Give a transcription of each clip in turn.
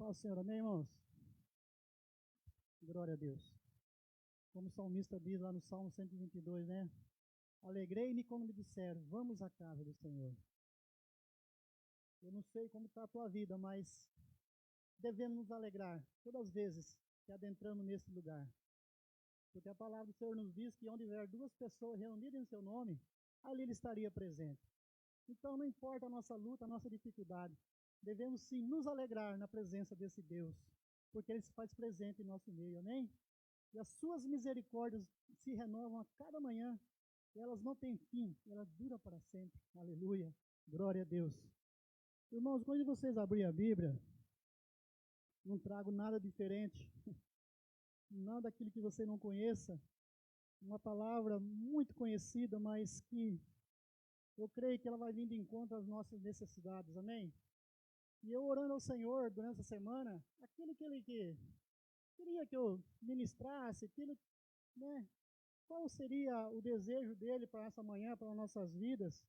Fala, Senhor, amém, irmãos? Glória a Deus. Como o salmista diz lá no Salmo 122, né? Alegrei-me quando me disseram, vamos à casa do Senhor. Eu não sei como está a tua vida, mas devemos nos alegrar todas as vezes que adentramos nesse lugar. Porque a palavra do Senhor nos diz que onde houver duas pessoas reunidas em seu nome, ali Ele estaria presente. Então não importa a nossa luta, a nossa dificuldade, devemos sim nos alegrar na presença desse Deus, porque Ele se faz presente em nosso meio, amém? E as suas misericórdias se renovam a cada manhã, e elas não têm fim, elas duram para sempre, aleluia, glória a Deus. Irmãos, quando vocês abrirem a Bíblia, não trago nada diferente, nada daquilo que você não conheça, uma palavra muito conhecida, mas que eu creio que ela vai vir de encontro às nossas necessidades, amém? E eu orando ao Senhor durante a semana, aquilo que Ele queria que eu ministrasse, aquilo, né? Qual seria o desejo dEle para essa manhã, para as nossas vidas?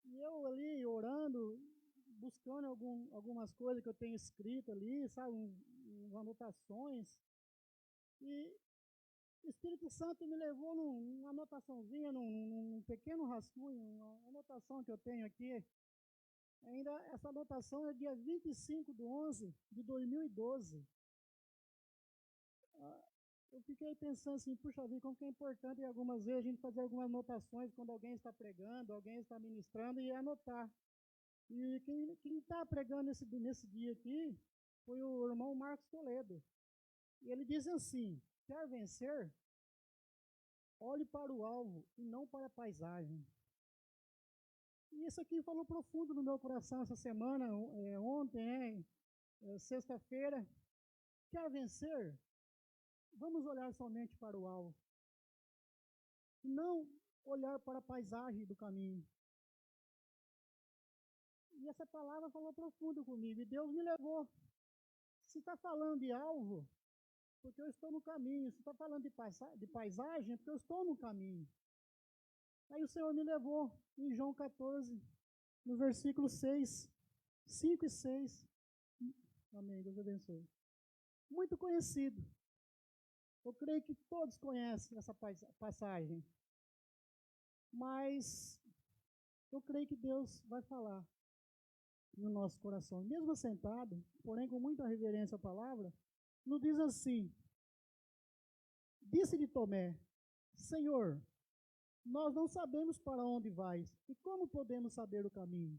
E eu ali orando, buscando algumas coisas que eu tenho escrito ali, sabe, umas anotações. E o Espírito Santo me levou numa anotaçãozinha, num pequeno rascunho, uma anotação que eu tenho aqui. Ainda essa anotação é dia 25/11/2012. Eu fiquei pensando assim, puxa vida, como que é importante algumas vezes a gente fazer algumas anotações quando alguém está pregando, alguém está ministrando e anotar. E quem está pregando nesse dia aqui foi o irmão Marcos Toledo. E ele diz assim, quer vencer? Olhe para o alvo e não para a paisagem. E isso aqui falou profundo no meu coração essa semana, ontem, né? Sexta-feira. Quer vencer? Vamos olhar somente para o alvo. Não olhar para a paisagem do caminho. E essa palavra falou profundo comigo. E Deus me levou. Se está falando de alvo, porque eu estou no caminho. Se está falando de paisagem, é porque eu estou no caminho. Aí o Senhor me levou em João 14, no versículo 6, 5 e 6. Amém, Deus abençoe. Muito conhecido. Eu creio que todos conhecem essa passagem. Mas eu creio que Deus vai falar no nosso coração. Mesmo sentado, porém com muita reverência à palavra, nos diz assim, disse-lhe Tomé, Senhor, nós não sabemos para onde vais, e como podemos saber o caminho?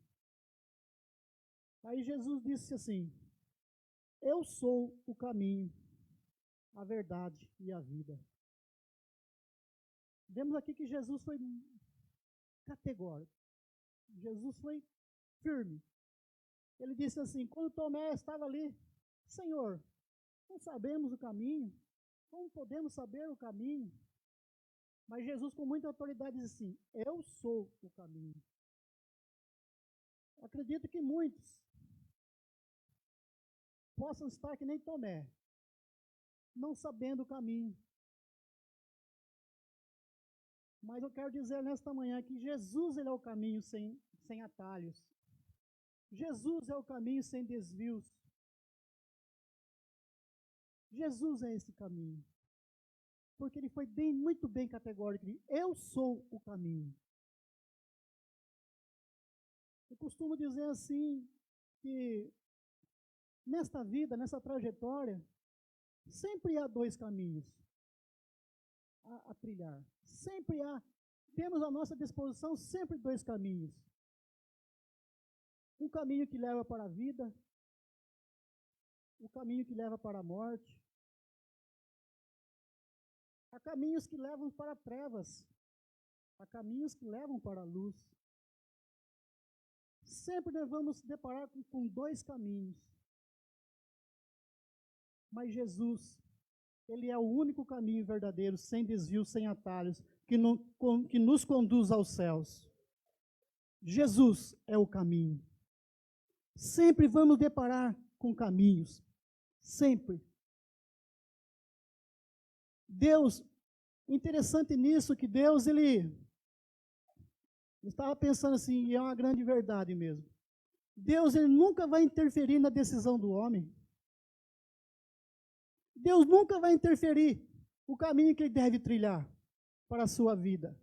Aí Jesus disse assim, eu sou o caminho, a verdade e a vida. Vemos aqui que Jesus foi categórico. Jesus foi firme. Ele disse assim, quando Tomé estava ali, Senhor, não sabemos o caminho, como podemos saber o caminho? Mas Jesus com muita autoridade disse assim, eu sou o caminho. Acredito que muitos possam estar que nem Tomé, não sabendo o caminho. Mas eu quero dizer nesta manhã que Jesus ele é o caminho sem atalhos. Jesus é o caminho sem desvios. Jesus é esse caminho. Porque ele foi muito bem categórico. Eu sou o caminho. Eu costumo dizer assim, que nesta vida, nessa trajetória, sempre há dois caminhos a trilhar. Sempre temos à nossa disposição sempre dois caminhos. Um caminho que leva para a vida, um caminho que leva para a morte. Há caminhos que levam para trevas, há caminhos que levam para a luz. Sempre devemos se deparar com dois caminhos. Mas Jesus, Ele é o único caminho verdadeiro, sem desvios, sem atalhos, que nos conduz aos céus. Jesus é o caminho. Sempre vamos deparar com caminhos. Sempre. Deus, interessante nisso, que Deus, Ele estava pensando assim, e é uma grande verdade mesmo. Deus ele nunca vai interferir na decisão do homem. Deus nunca vai interferir no caminho que ele deve trilhar para a sua vida.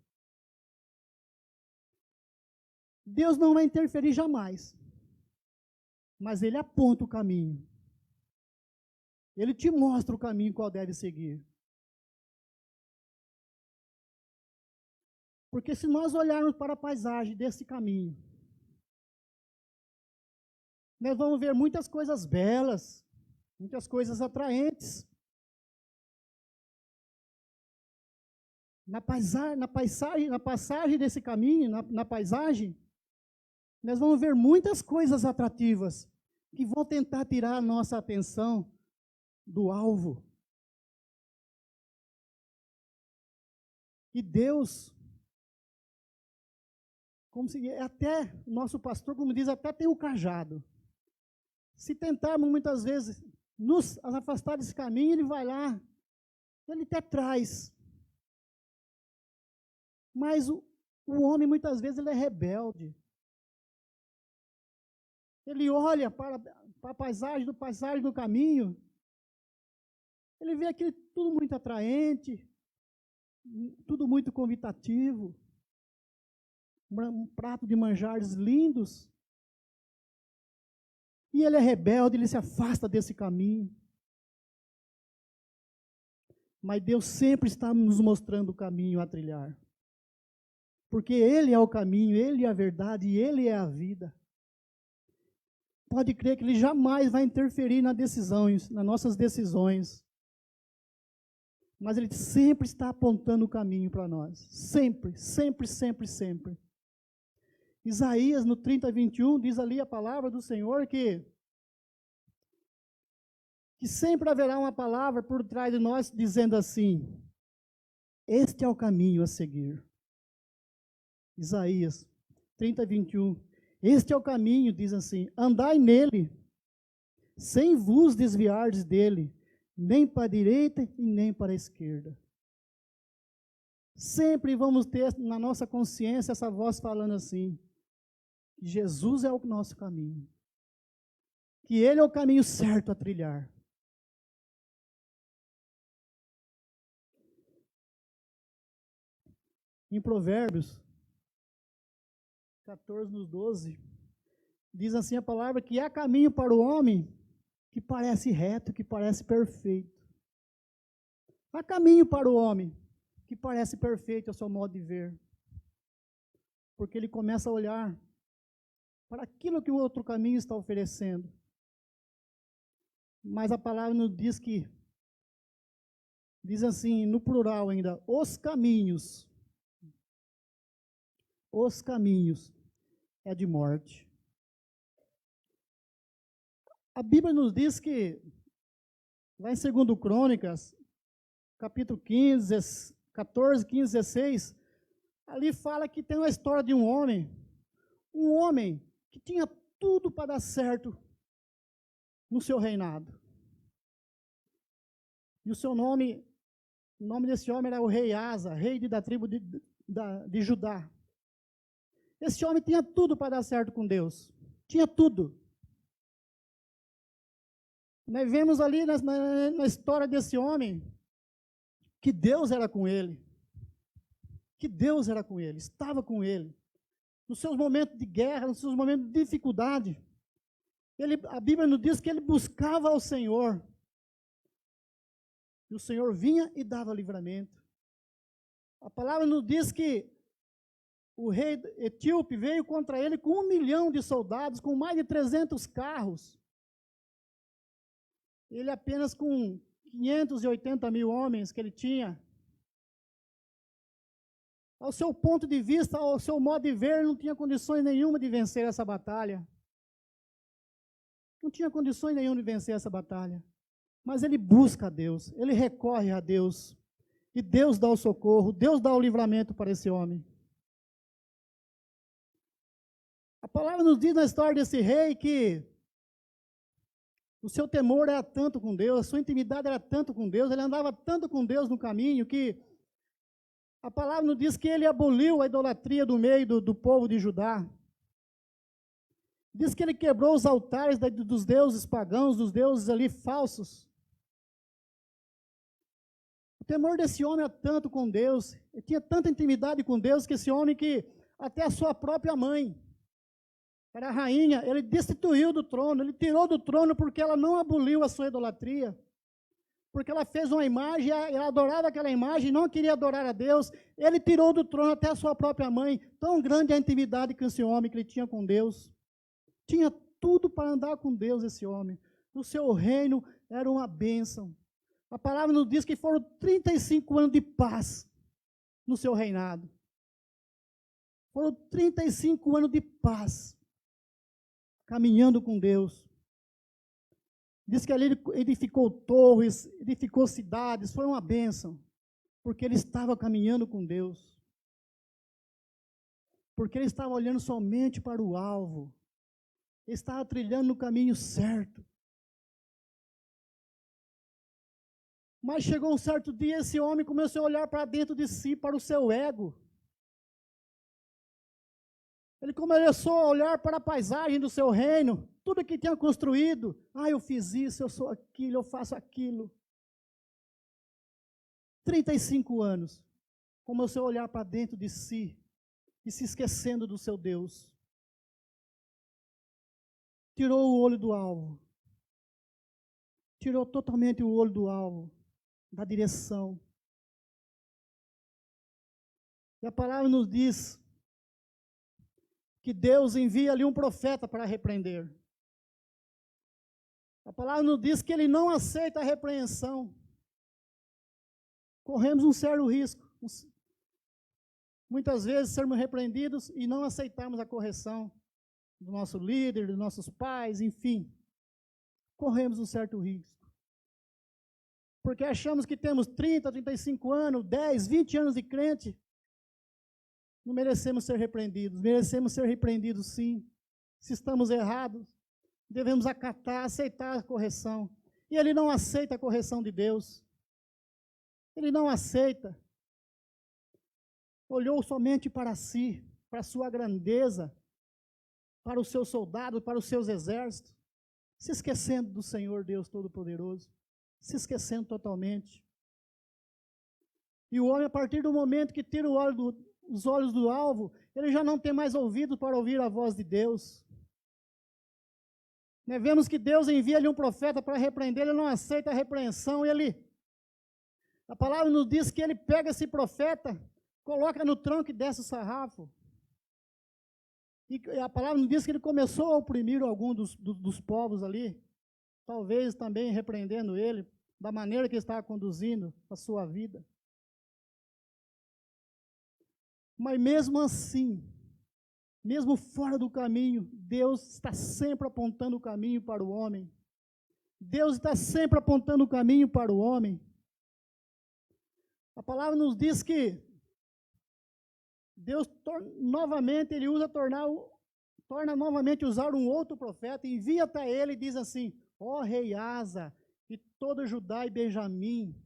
Deus não vai interferir jamais, mas ele aponta o caminho. Ele te mostra o caminho qual deve seguir. Porque se nós olharmos para a paisagem desse caminho, nós vamos ver muitas coisas belas, muitas coisas atraentes. Na passagem desse caminho, na paisagem, nós vamos ver muitas coisas atrativas que vão tentar tirar a nossa atenção do alvo. E Deus, como se até nosso pastor, como diz, até tem o cajado. Se tentarmos muitas vezes nos afastar desse caminho, ele vai lá, ele até traz. Mas o homem muitas vezes ele é rebelde. Ele olha para a paisagem do caminho, ele vê aquilo tudo muito atraente, tudo muito convidativo, um prato de manjares lindos, e ele é rebelde, ele se afasta desse caminho. Mas Deus sempre está nos mostrando o caminho a trilhar, porque Ele é o caminho, Ele é a verdade e Ele é a vida. Pode crer que Ele jamais vai interferir nas nossas decisões. Mas Ele sempre está apontando o caminho para nós. Sempre, sempre, sempre, sempre. Isaías, no 30:21, diz ali a palavra do Senhor que sempre haverá uma palavra por trás de nós dizendo assim: este é o caminho a seguir. Isaías 30:21. Este é o caminho, diz assim, andai nele, sem vos desviardes dele, nem para a direita e nem para a esquerda. Sempre vamos ter na nossa consciência essa voz falando assim, que Jesus é o nosso caminho, que Ele é o caminho certo a trilhar. Em Provérbios 14:12, diz assim a palavra que há caminho para o homem que parece reto, que parece perfeito. Há caminho para o homem que parece perfeito ao seu modo de ver. Porque ele começa a olhar para aquilo que o outro caminho está oferecendo. Mas a palavra nos diz que, diz assim, no plural ainda, os caminhos é de morte. A Bíblia nos diz que, lá em 2 Crônicas, capítulo 14, 15, 16, ali fala que tem uma história de um homem que tinha tudo para dar certo no seu reinado. E o nome desse homem era o rei Asa, rei da tribo de Judá. Esse homem tinha tudo para dar certo com Deus. Tinha tudo. Nós vemos ali na história desse homem que Deus era com ele. Que Deus era com ele, estava com ele. Nos seus momentos de guerra, nos seus momentos de dificuldade. A Bíblia nos diz que ele buscava ao Senhor. E o Senhor vinha e dava livramento. A palavra nos diz que o rei etíope veio contra ele com 1 milhão de soldados, com mais de 300 carros. Ele apenas com 580 mil homens que ele tinha. Ao seu ponto de vista, ao seu modo de ver, ele não tinha condições nenhuma de vencer essa batalha. Não tinha condições nenhuma de vencer essa batalha. Mas ele busca a Deus, ele recorre a Deus. E Deus dá o socorro, Deus dá o livramento para esse homem. A palavra nos diz na história desse rei que o seu temor era tanto com Deus, a sua intimidade era tanto com Deus, ele andava tanto com Deus no caminho que a palavra nos diz que ele aboliu a idolatria do meio do povo de Judá. Diz que ele quebrou os altares dos deuses pagãos, dos deuses ali falsos. O temor desse homem é tanto com Deus, ele tinha tanta intimidade com Deus, que esse homem que até a sua própria mãe, era a rainha, ele destituiu do trono, ele tirou do trono porque ela não aboliu a sua idolatria. Porque ela fez uma imagem, ela adorava aquela imagem, não queria adorar a Deus, ele tirou do trono até a sua própria mãe. Tão grande a intimidade que esse homem que ele tinha com Deus. Tinha tudo para andar com Deus esse homem. O seu reino era uma bênção. A palavra nos diz que foram 35 anos de paz no seu reinado. Foram 35 anos de paz, caminhando com Deus. Diz que ali ele edificou torres, edificou cidades, foi uma bênção, porque ele estava caminhando com Deus. Porque ele estava olhando somente para o alvo. Ele estava trilhando no caminho certo. Mas chegou um certo dia, esse homem começou a olhar para dentro de si, para o seu ego. Ele começou a olhar para a paisagem do seu reino, tudo que tinha construído. Eu fiz isso, eu sou aquilo, eu faço aquilo. 35 anos. Começou a olhar para dentro de si e se esquecendo do seu Deus. Tirou o olho do alvo. Tirou totalmente o olho do alvo, da direção. E a palavra nos diz que Deus envia ali um profeta para repreender. A palavra nos diz que ele não aceita a repreensão. Corremos um sério risco. Muitas vezes sermos repreendidos e não aceitarmos a correção do nosso líder, dos nossos pais, enfim. Corremos um certo risco. Porque achamos que temos 30, 35 anos, 10, 20 anos de crente. Não merecemos ser repreendidos. Merecemos ser repreendidos, sim. Se estamos errados, devemos acatar, aceitar a correção. E ele não aceita a correção de Deus. Ele não aceita. Olhou somente para si, para a sua grandeza, para os seus soldados, para os seus exércitos, se esquecendo do Senhor Deus Todo-Poderoso, se esquecendo totalmente. E o homem, a partir do momento que tira os olhos do alvo, ele já não tem mais ouvido para ouvir a voz de Deus. Vemos que Deus envia-lhe um profeta para repreender, ele não aceita a repreensão, a palavra nos diz que ele pega esse profeta, coloca no tronco e desce o sarrafo. E a palavra nos diz que ele começou a oprimir algum dos povos ali, talvez também repreendendo ele, da maneira que ele estava conduzindo a sua vida. Mas mesmo assim, mesmo fora do caminho, Deus está sempre apontando o caminho para o homem. Deus está sempre apontando o caminho para o homem. A palavra nos diz que Deus novamente, ele torna novamente usar um outro profeta, envia até ele e diz assim: ó rei Asa, e todo Judá e Benjamim.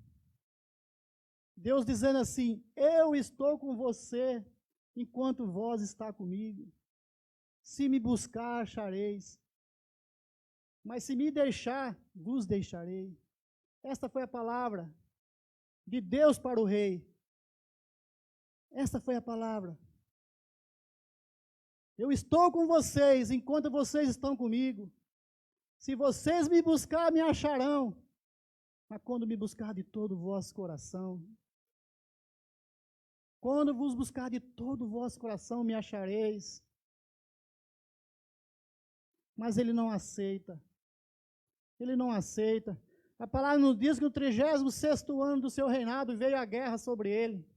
Deus dizendo assim: eu estou com você, enquanto vós está comigo. Se me buscar, achareis. Mas se me deixar, vos deixarei. Esta foi a palavra de Deus para o rei. Esta foi a palavra. Eu estou com vocês, enquanto vocês estão comigo. Se vocês me buscar, me acharão. Mas quando me buscar de todo o vosso coração, quando vos buscar de todo o vosso coração, me achareis. Mas ele não aceita. Ele não aceita. A palavra nos diz que no 36º ano do seu reinado veio a guerra sobre ele.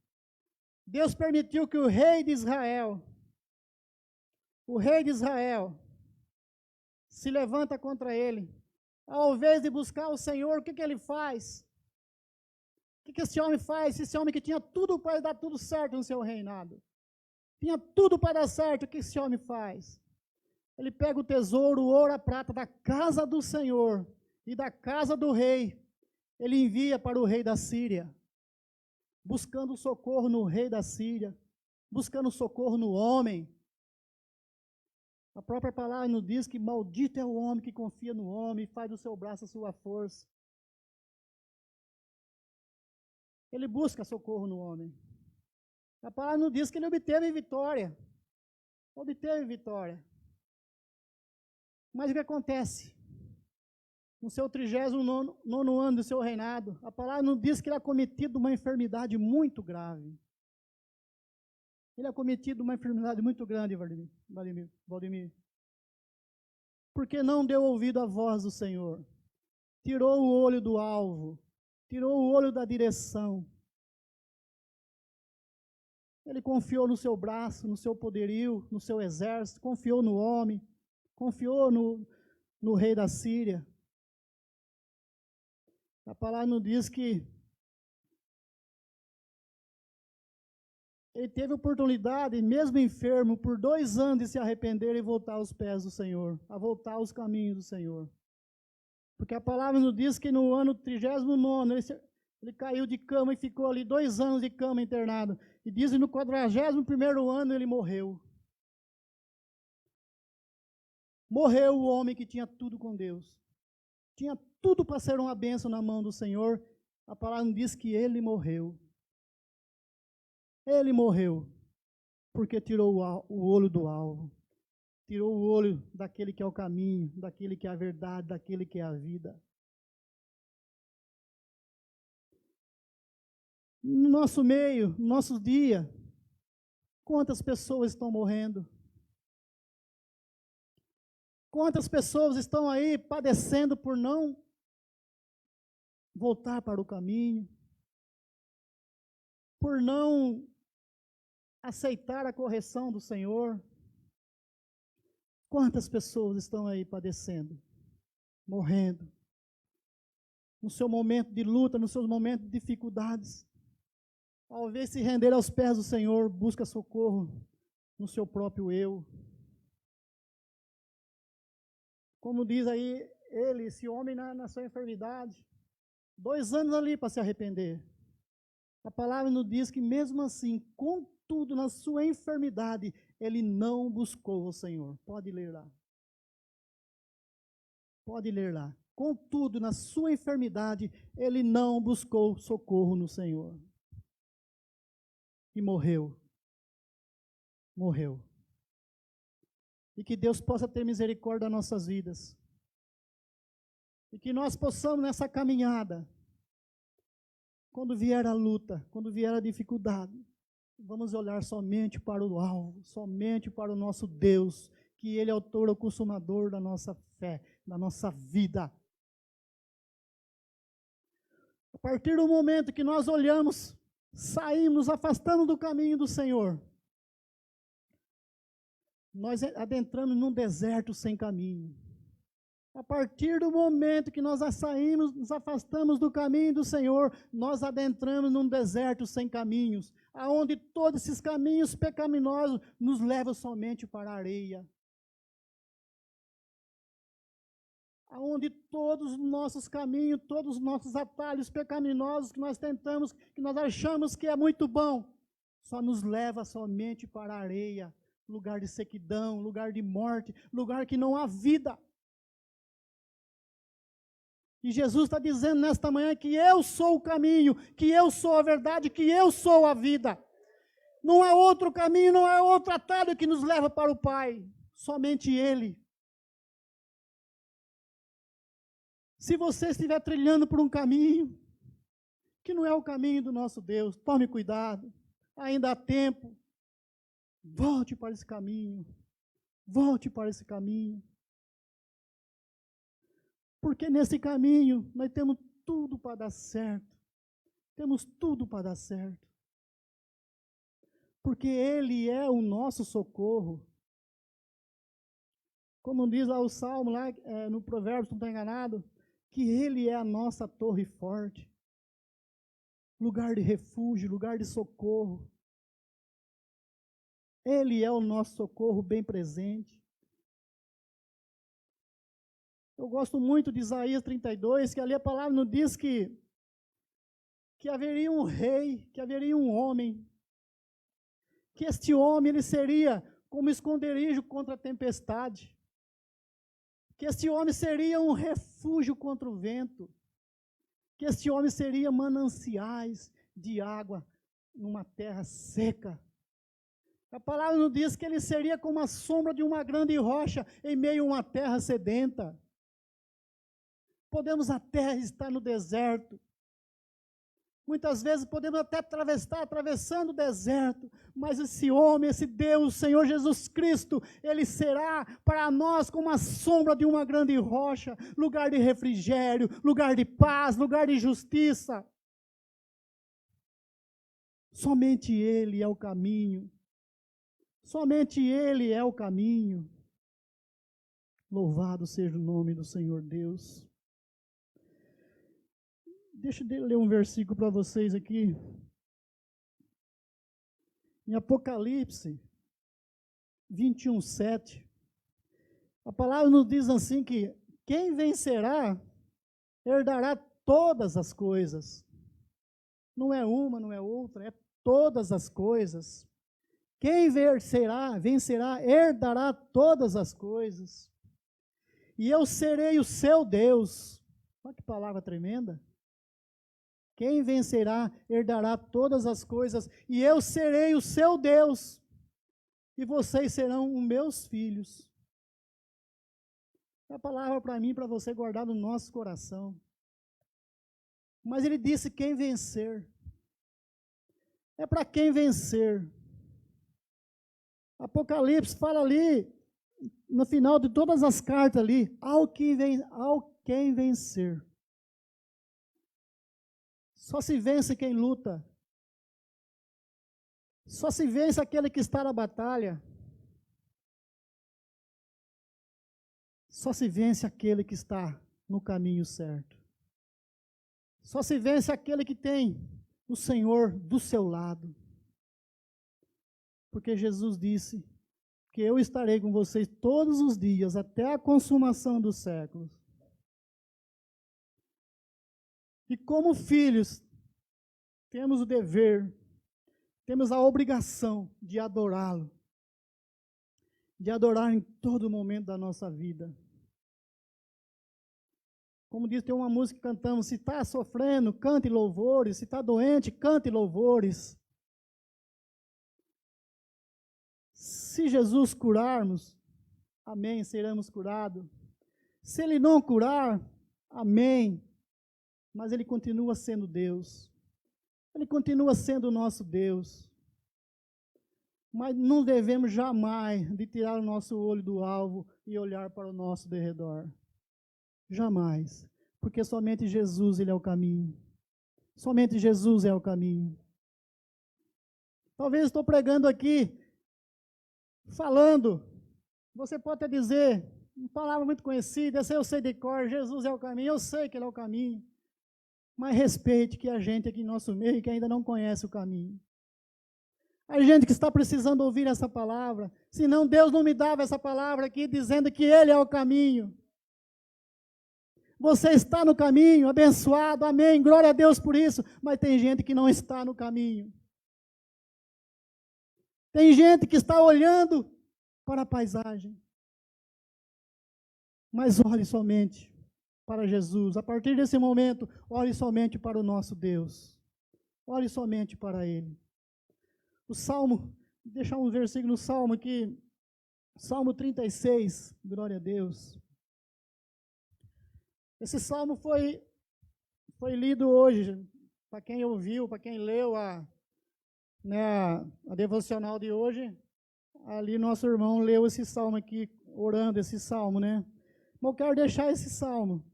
Deus permitiu que o rei de Israel, se levanta contra ele. Ao invés de buscar o Senhor, o que ele faz? O que esse homem faz? Esse homem que tinha tudo para dar tudo certo no seu reinado. Tinha tudo para dar certo, o que esse homem faz? Ele pega o tesouro, o ouro, a prata da casa do Senhor e da casa do rei. Ele envia para o rei da Síria, buscando socorro no rei da Síria, buscando socorro no homem. A própria palavra nos diz que maldito é o homem que confia no homem e faz do seu braço a sua força. Ele busca socorro no homem. A palavra nos diz que ele obteve vitória. Obteve vitória. Mas o que acontece? No seu 39º ano do seu reinado, a palavra nos diz que ele é cometido uma enfermidade muito grave. Ele é cometido uma enfermidade muito grande, Valdemir. Porque não deu ouvido à voz do Senhor. Tirou o olho do alvo. Tirou o olho da direção. Ele confiou no seu braço, no seu poderio, no seu exército, confiou no homem, confiou no rei da Síria. A palavra nos diz que ele teve oportunidade, mesmo enfermo, por 2 anos de se arrepender e voltar aos pés do Senhor, a voltar aos caminhos do Senhor. Porque a palavra nos diz que no ano 39º, ele caiu de cama e ficou ali 2 anos de cama internado. E diz que no 41º ano ele morreu. Morreu o homem que tinha tudo com Deus. Tinha tudo para ser uma bênção na mão do Senhor. A palavra nos diz que ele morreu. Ele morreu porque tirou o olho do alvo. Tirou o olho daquele que é o caminho, daquele que é a verdade, daquele que é a vida. No nosso meio, no nosso dia, quantas pessoas estão morrendo? Quantas pessoas estão aí padecendo por não voltar para o caminho, por não aceitar a correção do Senhor? Quantas pessoas estão aí padecendo, morrendo, no seu momento de luta, nos seus momentos de dificuldades? Ao invés de se render aos pés do Senhor, busca socorro no seu próprio eu. Como diz aí ele, esse homem na sua enfermidade, 2 anos ali para se arrepender. A palavra nos diz que mesmo assim, contudo, na sua enfermidade, ele não buscou o Senhor. Pode ler lá. Pode ler lá. Contudo, na sua enfermidade, ele não buscou socorro no Senhor. E morreu. Morreu. E que Deus possa ter misericórdia das nossas vidas. E que nós possamos nessa caminhada, quando vier a luta, quando vier a dificuldade, vamos olhar somente para o alvo, somente para o nosso Deus, que Ele é autor e consumador da nossa fé, da nossa vida. A partir do momento que nós olhamos, saímos, afastando do caminho do Senhor, nós adentramos num deserto sem caminho. A partir do momento que nós saímos, nos afastamos do caminho do Senhor, nós adentramos num deserto sem caminhos, aonde todos esses caminhos pecaminosos nos levam somente para a areia. Aonde todos os nossos caminhos, todos os nossos atalhos pecaminosos que nós tentamos, que nós achamos que é muito bom, só nos leva somente para a areia, lugar de sequidão, lugar de morte, lugar que não há vida. E Jesus está dizendo nesta manhã que eu sou o caminho, que eu sou a verdade, que eu sou a vida. Não há outro caminho, não há outro atalho que nos leva para o Pai, somente Ele. Se você estiver trilhando por um caminho que não é o caminho do nosso Deus, tome cuidado, ainda há tempo. Volte para esse caminho, volte para esse caminho. Porque nesse caminho nós temos tudo para dar certo. Temos tudo para dar certo. Porque Ele é o nosso socorro. Como diz lá o Salmo, lá, no Provérbios, não estou enganado, que Ele é a nossa torre forte. Lugar de refúgio, lugar de socorro. Ele é o nosso socorro bem presente. Eu gosto muito de Isaías 32, que ali a palavra nos diz que haveria um rei, que haveria um homem, que este homem ele seria como esconderijo contra a tempestade, que esse homem seria um refúgio contra o vento, que esse homem seria mananciais de água numa terra seca. A palavra nos diz que ele seria como a sombra de uma grande rocha em meio a uma terra sedenta. Podemos até estar no deserto. Muitas vezes podemos até estar atravessando o deserto, mas esse homem, esse Deus, o Senhor Jesus Cristo, Ele será para nós como a sombra de uma grande rocha, lugar de refrigério, lugar de paz, lugar de justiça. Somente Ele é o caminho. Somente Ele é o caminho. Louvado seja o nome do Senhor Deus. Deixa eu ler um versículo para vocês aqui. Em Apocalipse 21:7, a palavra nos diz assim que quem vencerá herdará todas as coisas. Não é uma, não é outra, é todas as coisas. Quem vencerá, herdará todas as coisas. E eu serei o seu Deus. Olha que palavra tremenda. Quem vencerá, herdará todas as coisas, e eu serei o seu Deus, e vocês serão os meus filhos. É a palavra para mim e para você guardar no nosso coração. Mas ele disse quem vencer. É para quem vencer. Apocalipse fala ali, no final de todas as cartas ali, ao quem vencer. Só se vence quem luta. Só se vence aquele que está na batalha. Só se vence aquele que está no caminho certo. Só se vence aquele que tem o Senhor do seu lado. Porque Jesus disse que eu estarei com vocês todos os dias, até a consumação dos séculos. E como filhos, temos o dever, temos a obrigação de adorá-lo, de adorar em todo momento da nossa vida. Como diz, tem uma música que cantamos, se está sofrendo, cante louvores, se está doente, cante louvores. Se Jesus curarmos, amém, seremos curados. Se Ele não curar, amém. Mas Ele continua sendo Deus. Ele continua sendo o nosso Deus. Mas não devemos jamais de tirar o nosso olho do alvo e olhar para o nosso derredor. Jamais. Porque somente Jesus, Ele é o caminho. Somente Jesus é o caminho. Talvez estou pregando aqui, falando, você pode até dizer, uma palavra muito conhecida, essa eu sei de cor, Jesus é o caminho, eu sei que Ele é o caminho. Mas respeite que a gente aqui em nosso meio que ainda não conhece o caminho. A gente que está precisando ouvir essa palavra, senão Deus não me dava essa palavra aqui dizendo que Ele é o caminho. Você está no caminho, abençoado, amém, glória a Deus por isso, mas tem gente que não está no caminho. Tem gente que está olhando para a paisagem. Mas olhe somente para Jesus. A partir desse momento, olhe somente para o nosso Deus. Olhe somente para Ele. O Salmo, deixar um versículo no Salmo aqui, Salmo 36, glória a Deus. Esse Salmo foi lido hoje, para quem ouviu, para quem leu a devocional de hoje, ali nosso irmão leu esse Salmo aqui, orando esse Salmo, né? Mas eu quero deixar esse Salmo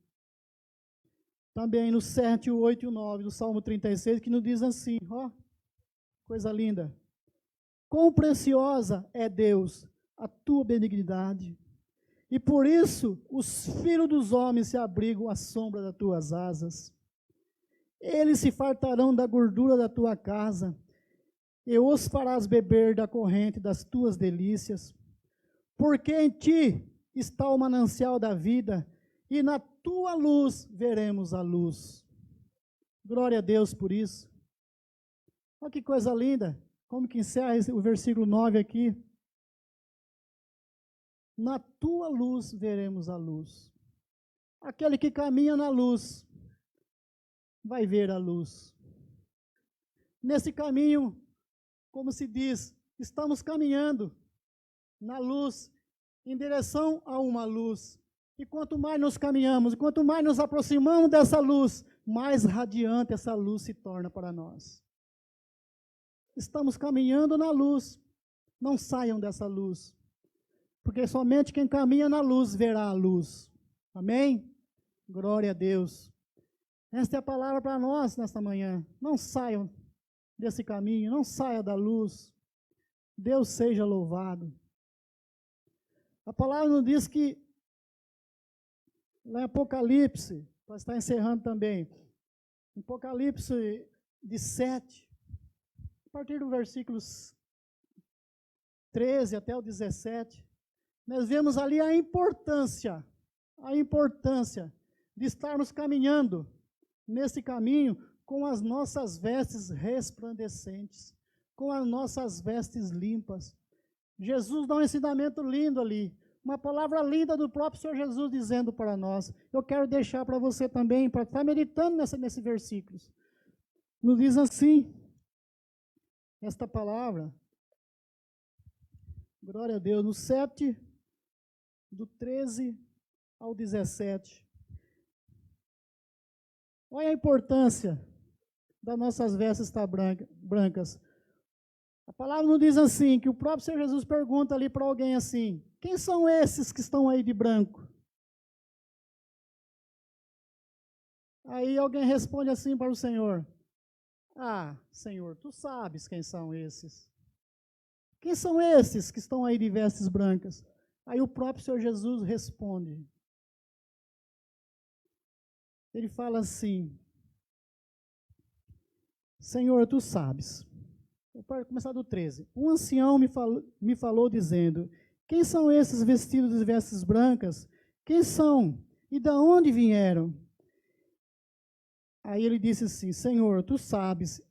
também no 7, o 8 e o 9 do Salmo 36, que nos diz assim, ó, coisa linda. Quão preciosa é Deus, a tua benignidade, e por isso os filhos dos homens se abrigam à sombra das tuas asas. Eles se fartarão da gordura da tua casa, e os farás beber da corrente das tuas delícias, porque em ti está o manancial da vida, e na tua luz veremos a luz. Glória a Deus por isso. Olha que coisa linda, como que encerra o versículo 9 aqui. Na tua luz veremos a luz. Aquele que caminha na luz vai ver a luz. Nesse caminho, como se diz, estamos caminhando na luz, em direção a uma luz. E quanto mais nos caminhamos, quanto mais nos aproximamos dessa luz, mais radiante essa luz se torna para nós. Estamos caminhando na luz. Não saiam dessa luz. Porque somente quem caminha na luz verá a luz. Amém? Glória a Deus. Esta é a palavra para nós nesta manhã. Não saiam desse caminho, não saia da luz. Deus seja louvado. A palavra nos diz que, lá em Apocalipse, para estar encerrando também, em Apocalipse de 7, a partir do versículos 13 até o 17, nós vemos ali a importância de estarmos caminhando nesse caminho com as nossas vestes resplandecentes, com as nossas vestes limpas. Jesus dá um ensinamento lindo ali, uma palavra linda do próprio Senhor Jesus dizendo para nós. Eu quero deixar para você também, para estar meditando nesse versículos. Nos diz assim, esta palavra, glória a Deus, no 7, do 13 ao 17. Olha a importância das nossas vestes estar brancas. A palavra nos diz assim, que o próprio Senhor Jesus pergunta ali para alguém assim, quem são esses que estão aí de branco? Aí alguém responde assim para o Senhor, Senhor, tu sabes quem são esses. Quem são esses que estão aí de vestes brancas? Aí o próprio Senhor Jesus responde. Ele fala assim, Senhor, tu sabes. Eu vou começar do 13. Um ancião me falou dizendo, quem são esses vestidos de vestes brancas? Quem são? E de onde vieram? Aí ele disse assim, Senhor, tu sabes.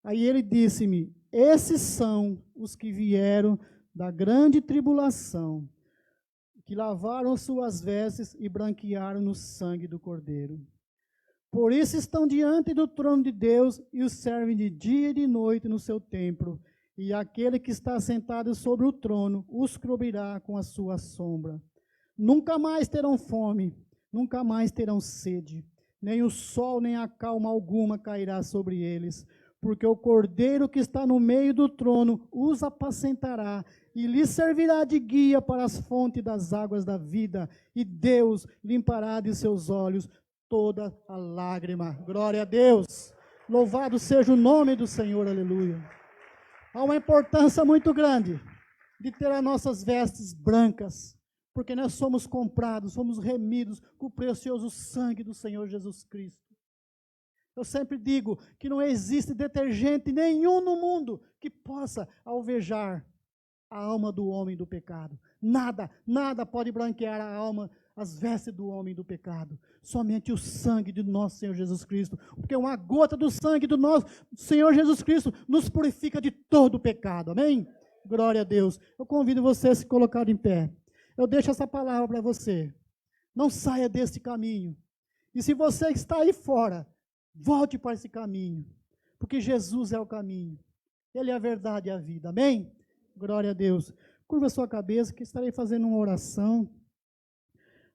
Aí ele disse-me, esses são os que vieram da grande tribulação, que lavaram suas vestes e branquearam no sangue do Cordeiro. Por isso estão diante do trono de Deus e os servem de dia e de noite no seu templo. E aquele que está sentado sobre o trono os cobrirá com a sua sombra. Nunca mais terão fome, nunca mais terão sede. Nem o sol, nem a calma alguma cairá sobre eles. Porque o Cordeiro que está no meio do trono os apacentará e lhes servirá de guia para as fontes das águas da vida. E Deus limpará de seus olhos toda a lágrima. Glória a Deus. Louvado seja o nome do Senhor, aleluia. Há uma importância muito grande de ter as nossas vestes brancas, porque nós somos comprados, somos remidos com o precioso sangue do Senhor Jesus Cristo. Eu sempre digo que não existe detergente nenhum no mundo que possa alvejar a alma do homem do pecado. Nada pode branquear a alma, as vestes do homem do pecado. Somente o sangue de nosso Senhor Jesus Cristo. Porque uma gota do sangue do nosso Senhor Jesus Cristo nos purifica de todo o pecado. Amém? Glória a Deus. Eu convido você a se colocar em pé. Eu deixo essa palavra para você. Não saia deste caminho. E se você está aí fora, volte para esse caminho. Porque Jesus é o caminho. Ele é a verdade e a vida. Amém? Glória a Deus. Curva a sua cabeça que estarei fazendo uma oração.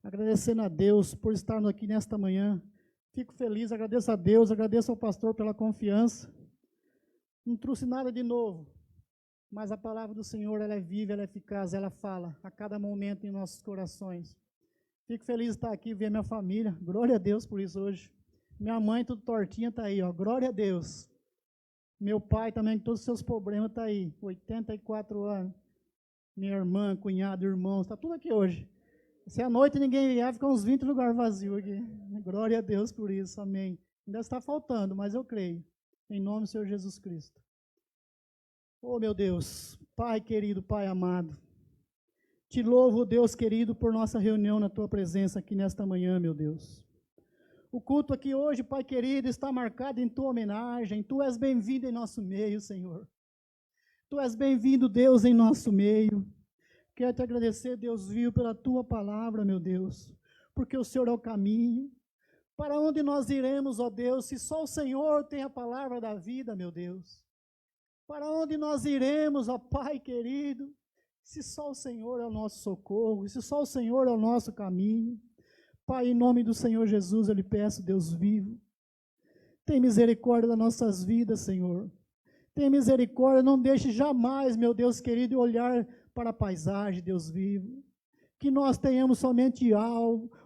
Agradecendo a Deus por estarmos aqui nesta manhã. Fico feliz, agradeço a Deus, agradeço ao pastor pela confiança. Não trouxe nada de novo, mas a palavra do Senhor, ela é viva, ela é eficaz, ela fala a cada momento em nossos corações. Fico feliz de estar aqui, ver minha família, glória a Deus por isso hoje. Minha mãe, tudo tortinha, está aí, ó, glória a Deus. Meu pai também, com todos os seus problemas, está aí, 84 anos. Minha irmã, cunhado, irmãos, está tudo aqui hoje. Se à noite ninguém vier, fica uns 20 lugares vazios aqui. Glória a Deus por isso, amém. Ainda está faltando, mas eu creio. Em nome do Senhor Jesus Cristo. Oh, meu Deus, Pai querido, Pai amado. Te louvo, Deus querido, por nossa reunião na Tua presença aqui nesta manhã, meu Deus. O culto aqui hoje, Pai querido, está marcado em Tua homenagem. Tu és bem-vindo em nosso meio, Senhor. Tu és bem-vindo, Deus, em nosso meio. Quero te agradecer, Deus vivo, pela tua palavra, meu Deus, porque o Senhor é o caminho. Para onde nós iremos, ó Deus, se só o Senhor tem a palavra da vida, meu Deus? Para onde nós iremos, ó Pai querido, se só o Senhor é o nosso socorro, se só o Senhor é o nosso caminho? Pai, em nome do Senhor Jesus, eu lhe peço, Deus vivo, tem misericórdia das nossas vidas, Senhor. Tem misericórdia, não deixe jamais, meu Deus querido, olhar para a paisagem, Deus vivo. Que nós tenhamos somente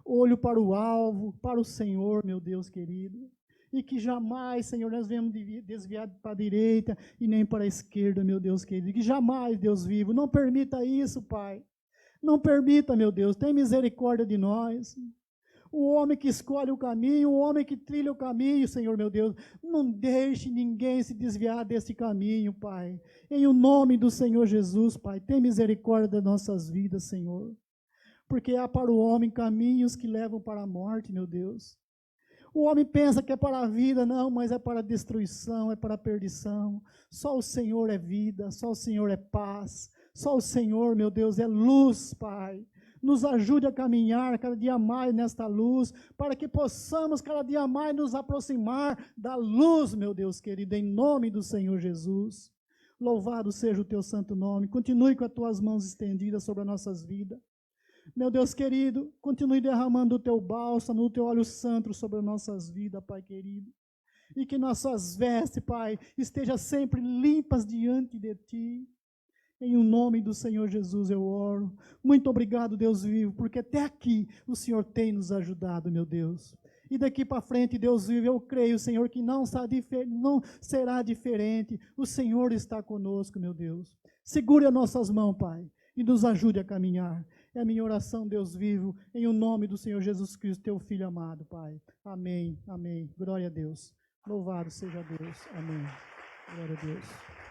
olho para o alvo, para o Senhor, meu Deus querido. E que jamais, Senhor, nós venhamos desviar para a direita e nem para a esquerda, meu Deus querido. Que jamais, Deus vivo, não permita isso, Pai. Não permita, meu Deus, tem misericórdia de nós. O homem que escolhe o caminho, o homem que trilha o caminho, Senhor meu Deus, não deixe ninguém se desviar desse caminho, Pai. Em o nome do Senhor Jesus, Pai, tem misericórdia das nossas vidas, Senhor. Porque há para o homem caminhos que levam para a morte, meu Deus. O homem pensa que é para a vida, não, mas é para a destruição, é para a perdição. Só o Senhor é vida, só o Senhor é paz, só o Senhor, meu Deus, é luz, Pai. Nos ajude a caminhar cada dia mais nesta luz, para que possamos cada dia mais nos aproximar da luz, meu Deus querido, em nome do Senhor Jesus. Louvado seja o teu santo nome. Continue com as tuas mãos estendidas sobre as nossas vidas. Meu Deus querido, continue derramando o teu bálsamo, o teu óleo santo sobre as nossas vidas, Pai querido. E que nossas vestes, Pai, estejam sempre limpas diante de Ti. Em o nome do Senhor Jesus eu oro. Muito obrigado, Deus vivo, porque até aqui o Senhor tem nos ajudado, meu Deus. E daqui para frente, Deus vivo, eu creio, Senhor, que não será diferente. O Senhor está conosco, meu Deus. Segure as nossas mãos, Pai, e nos ajude a caminhar. É a minha oração, Deus vivo, em o nome do Senhor Jesus Cristo, teu Filho amado, Pai. Amém, amém. Glória a Deus. Louvado seja Deus. Amém. Glória a Deus.